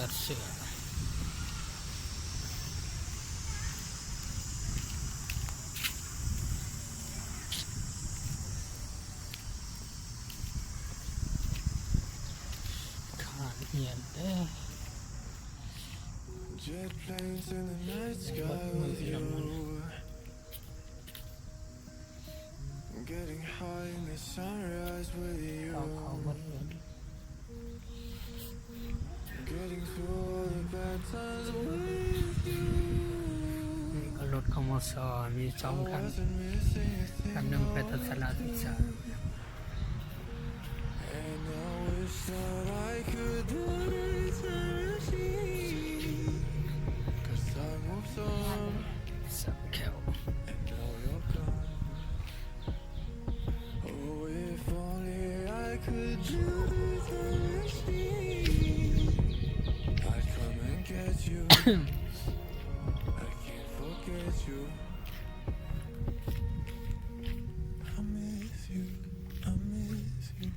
ตัดเสือขาดเหียนเด้อ Jet planes in the night sky with you. I'm getting high in the sunrise with you. เขาหมดเลย Getting through all the bad times with you. นี่ก็รถคมสมีสองคัน Wasn't missing a คัน thing. หนึ่งไปทัศนศึกษา And I wish that I could do eternity. 'Cause time moves on สักแขว and now you're gone. Oh, if only I could do eternity. I'd come and get you. I can't forget you. I miss you. I miss you.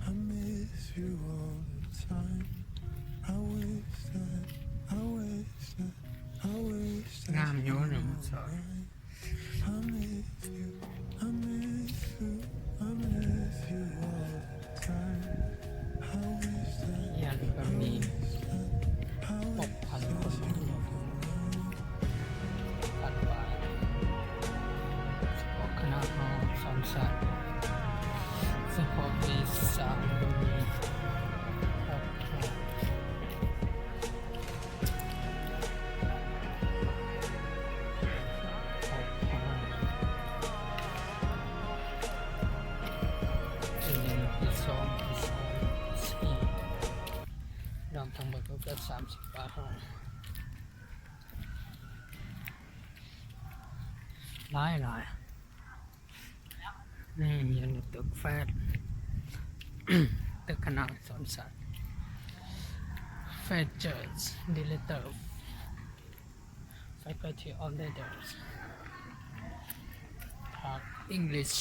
I miss you all the time. I wish that. I wish that. I wish that. งามโยนอยู่สอย I miss you. I miss you. I miss you all the time. I wish that. ยันก็มี6,000 คนปัดว่าออกคณะหอสอนศาสตร์ซึ่งพอปี3ก็มีดอกทั้งหมดก็เกิด30 บาทหลายนี่ยังตึกแฟด ตึกคณะสอนศาสตร์แฟดเจอร์สดีเลเตอร์ faculty of letters ภาค English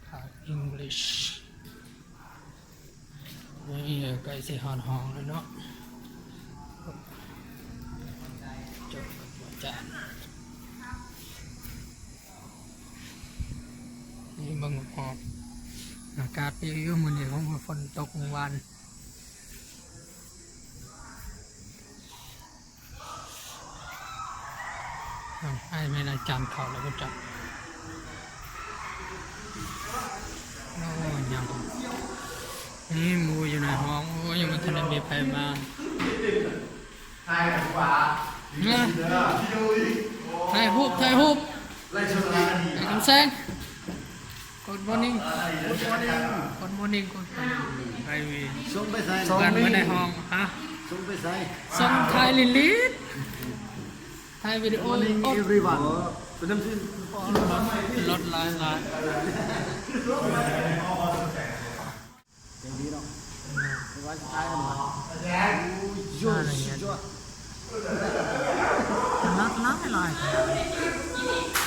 ภาค English นี่ใกล้สิหอดห้องแล้วเนาะจบกับอาจารย์นี่เบิ่งหอบอากาศดีอยู่มื้อนี้ของฝนตกเมื่อวานไอ้แม่นอาจารย์เขาแล้วก็จับโอ้ยังนี่หมูอยู่ในห้องโอ้ยังไม่ทันได้มีใครมาถ่ายรูปถ่ายรูปไอ้คำแซงGood morning Good morningไอวีส่งไปใส่กันไว้ในห้องฮะส่งไปใส่ส่งถ่ายลิลิตถ่ายวิดีโอ everyone รถลายอย่างนี้เนาะวันสุดท้ายแล้วมั้งยอดยอด นักลาย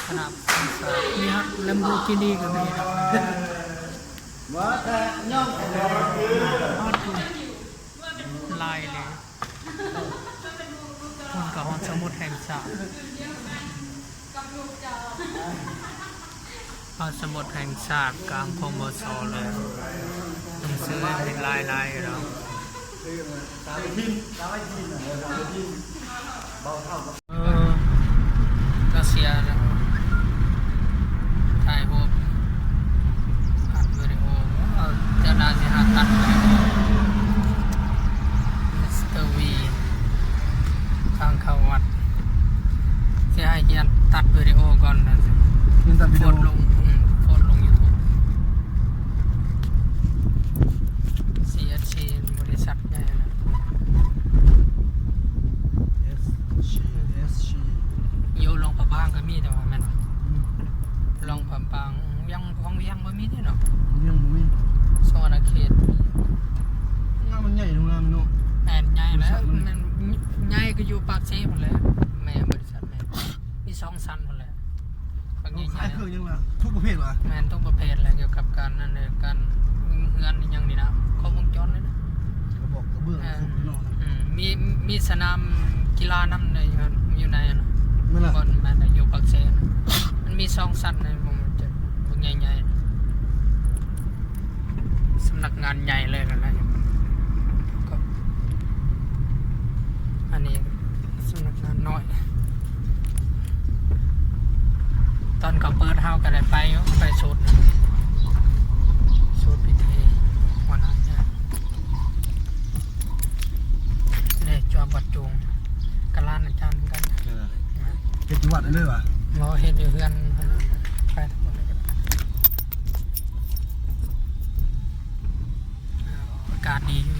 ขนาดมีฮะลัมโบกินีก็มีนะ ว่าแต่ย่อง ฮอตคุณลายเลยคุณกับฮอตสมุดแห่งชาติฮอตสมุดแห่งชาติกลางคมบสเลยต้องซื้อเป็นลายเราก็เสียแล้วถ่ายรูปอัดวิดีโอเจ้าหน้าที่หาตัดวิดีโอมิสเตอร์วีทางเข้าวัดที่ให้เกียรติตัดวิดีโอก่อนนะโพสต์ลงYouTube CSC บริษัทใหญ่นะ โยลงปะบางก็มีแต่ว่าแม่นลงปะบางยังของเวียงบ่มีเด้เนาะ ยังมุ้ย สวรรณเขต งานมันใหญ่โรงแรมเนาะ แม่นใหญ่แล้วมันใหญ่ก็อยู่ปากเซพุ่นแหละแม่บริษัทแม่มี2ชั้นพุ่นแหละบาง ใหญ่ ขายเครื่องยังล่ะทุกประเภทวะ ๆแมนต้องประเภทอะไรเกี่ยวกับการนั่นเลยการเงินยังนี่นะครบวงจรเลยนะ กระบอกกระเบื้องทุกนอก มีสนามกีฬาน้ำเลยอยู่ในนะ นั่นแหละ บนมันอยู่ปากเซนมันมีซองสัตว์ในมันจะใหญ่ๆสำนักงานใหญ่เลยอะไรก็อันนี้สำนักงานน้อยตอนเขาเปิดเฮากันเลยไปสูตรพิธีวันนั้นเนี่ยเลยจอมบัดจุงกะลานอาจารย์กัน เป็นจังหวัดได้เลยวะ เราเห็นอยู่เพื่อนไปทั้งหมดเลยกันอากาศดีอยู่